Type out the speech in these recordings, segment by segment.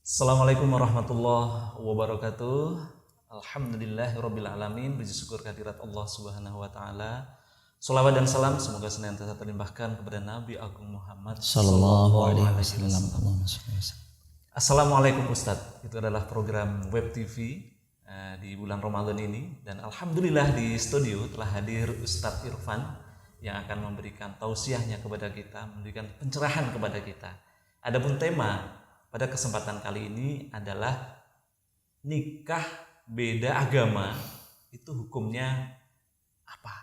Assalamualaikum warahmatullahi wabarakatuh. Alhamdulillahirabbil alamin. Puji syukur kehadirat Allah Subhanahu wa taala. Shalawat dan salam semoga senantiasa terlimpahkan kepada Nabi Agung Muhammad sallallahu alaihi wasallam. Assalamualaikum Ustadz. Itu adalah program Web TV di bulan Ramadan ini, dan alhamdulillah di studio telah hadir Ustadz Irfan yang akan memberikan tausiahnya kepada kita, memberikan pencerahan kepada kita. Adapun tema pada kesempatan kali ini adalah nikah beda agama itu hukumnya apa?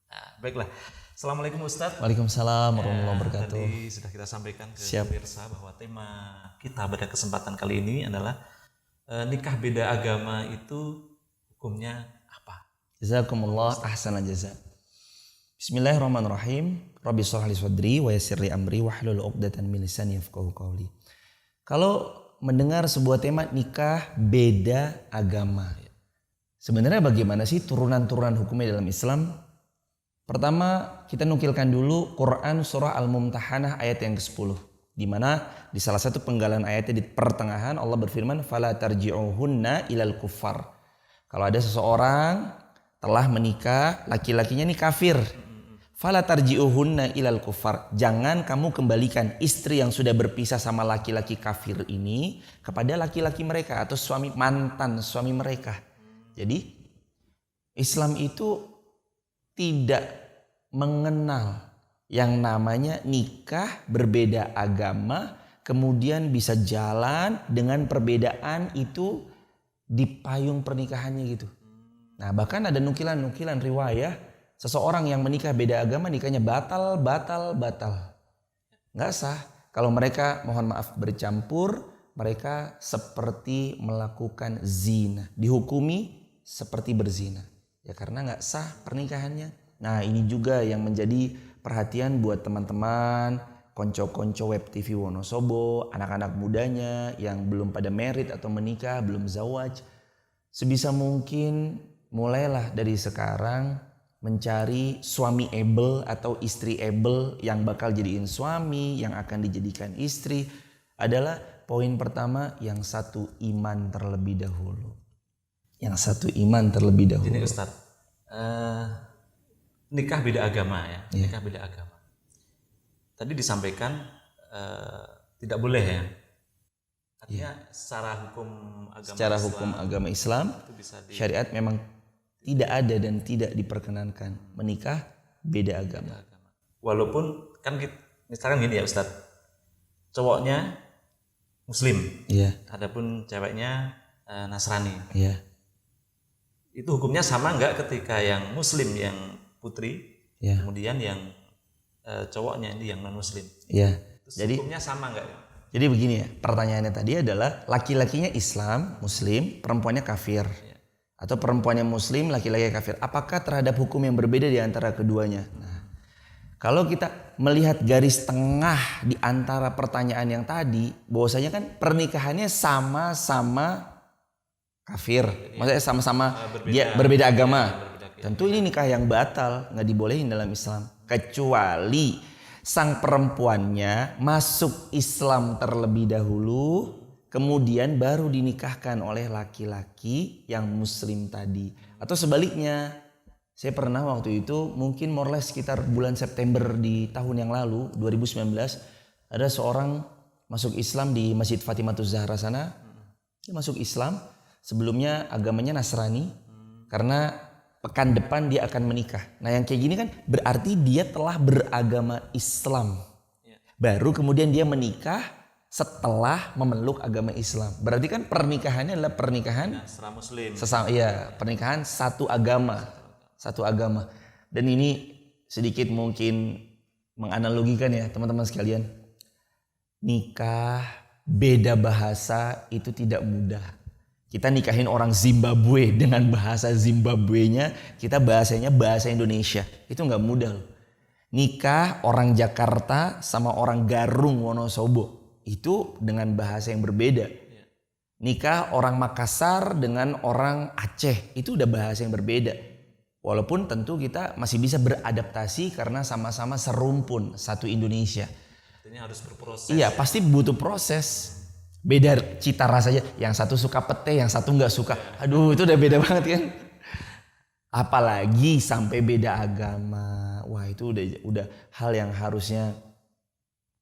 Nah, baiklah. Assalamualaikum Ustadz. Waalaikumsalam warahmatullahi wabarakatuh. Tadi sudah kita sampaikan ke pemirsa bahwa tema kita pada kesempatan kali ini adalah nikah beda agama itu hukumnya apa? Jazakumullah ahsanal jaza. Bismillahirrahmanirrahim. Rabbi shrah li sadri wa yassir li amri wahlul 'uqdatam min lisani yafqahu qawli. Kalau mendengar sebuah tema nikah beda agama, sebenarnya bagaimana sih turunan-turunan hukumnya dalam Islam? Pertama, kita nukilkan dulu Quran surah Al-Mumtahanah ayat yang ke-10, di mana di salah satu penggalan ayatnya di pertengahan Allah berfirman, "Fala tarji'uhunna ilal kuffar." Kalau ada seseorang telah menikah, laki-lakinya ini kafir, fala tarji'uhunna ilal kuffar. Jangan kamu kembalikan istri yang sudah berpisah sama laki-laki kafir ini kepada laki-laki mereka atau mantan suami mereka. Jadi Islam itu tidak mengenal yang namanya nikah berbeda agama kemudian bisa jalan dengan perbedaan itu di payung pernikahannya gitu. Nah, bahkan ada nukilan-nukilan riwayah seseorang yang menikah beda agama nikahnya batal. Nggak sah. Kalau mereka mohon maaf bercampur, mereka seperti melakukan zina. Dihukumi seperti berzina. Ya karena nggak sah pernikahannya. Nah ini juga yang menjadi perhatian buat teman-teman, konco-konco Web TV Wonosobo, anak-anak mudanya yang belum pada merit atau menikah, belum zawaj. Sebisa mungkin mulailah dari sekarang mencari suami able atau istri able yang bakal jadiin suami, yang akan dijadikan istri. Adalah poin pertama, yang satu iman terlebih dahulu. Jadi Ustadz, nikah beda agama ya, nikah beda agama. Tadi disampaikan tidak boleh ya. Artinya secara hukum agama Islam, syariat memang tidak ada dan tidak diperkenankan menikah beda agama. Walaupun kan misalkan gini ya Ustadz, cowoknya Muslim, adapun ceweknya Nasrani. Itu hukumnya sama nggak ketika yang Muslim yang putri, kemudian yang cowoknya ini yang non Muslim? Jadi hukumnya sama nggak? Jadi begini ya, pertanyaannya tadi adalah laki-lakinya Islam, Muslim, perempuannya kafir. Atau perempuannya Muslim, laki-laki kafir. Apakah terhadap hukum yang berbeda di antara keduanya? Nah, kalau kita melihat garis tengah di antara pertanyaan yang tadi, bahwasanya kan pernikahannya sama-sama kafir. Maksudnya sama-sama berbeda agama. Tentu ini nikah yang batal, nggak dibolehin dalam Islam. Kecuali sang perempuannya masuk Islam terlebih dahulu, kemudian baru dinikahkan oleh laki-laki yang Muslim tadi. Atau sebaliknya, saya pernah waktu itu mungkin more or less sekitar bulan September di tahun yang lalu 2019, ada seorang masuk Islam di Masjid Fatimahuz Zahra sana. Dia masuk Islam, sebelumnya agamanya Nasrani, karena pekan depan dia akan menikah. Nah yang kayak gini kan berarti dia telah beragama Islam. Baru kemudian dia menikah setelah memeluk agama Islam. Berarti kan pernikahannya adalah pernikahan Muslim. Pernikahan satu agama. Dan ini sedikit mungkin menganalogikan ya teman-teman sekalian. Nikah beda bahasa itu tidak mudah. Kita nikahin orang Zimbabwe dengan bahasa Zimbabwenya, kita bahasanya bahasa Indonesia. Itu nggak mudah loh. Nikah orang Jakarta sama orang Garung Wonosobo itu dengan bahasa yang berbeda. Nikah orang Makassar dengan orang Aceh itu udah bahasa yang berbeda. Walaupun tentu kita masih bisa beradaptasi karena sama-sama serumpun satu Indonesia. Artinya harus berproses. Iya, pasti butuh proses. Beda cita rasanya. Yang satu suka pete, yang satu nggak suka. Aduh, itu udah beda banget kan. Apalagi sampai beda agama. Wah, itu udah hal yang harusnya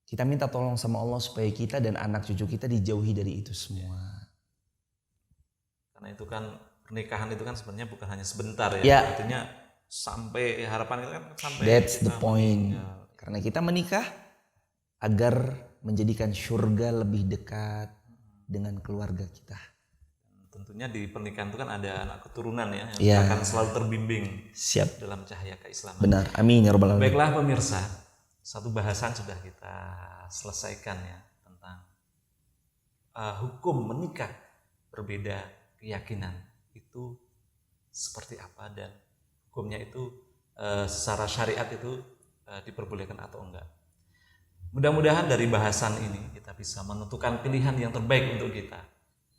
kita minta tolong sama Allah supaya kita dan anak cucu kita dijauhi dari itu semua. Karena itu kan pernikahan itu kan sebenarnya bukan hanya sebentar ya. Ya. Artinya sampai harapan itu kan sampai That's kita the point. meninggal. Karena kita menikah agar menjadikan surga lebih dekat dengan keluarga kita. Tentunya di pernikahan itu kan ada anak keturunan ya yang Ya. akan selalu terbimbing Siap. dalam cahaya keislaman. Benar. Amin ya rabbal alamin. Baiklah pemirsa, satu bahasan sudah kita selesaikan ya tentang hukum menikah berbeda keyakinan itu seperti apa dan hukumnya itu secara syariat itu diperbolehkan atau enggak. Mudah-mudahan dari bahasan ini kita bisa menentukan pilihan yang terbaik untuk kita.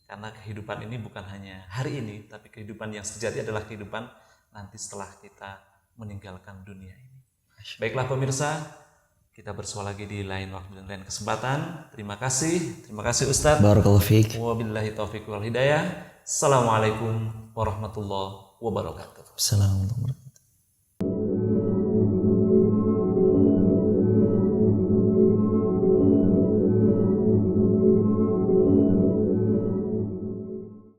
Karena kehidupan ini bukan hanya hari ini, tapi kehidupan yang sejati adalah kehidupan nanti setelah kita meninggalkan dunia ini. Baiklah pemirsa, kita bersua lagi di lain waktu dan lain kesempatan. Terima kasih Ustadz. Barakallahu fiik. Wabillahi taufiq wal hidayah. Assalamualaikum warahmatullahi wabarakatuh. Assalamualaikum.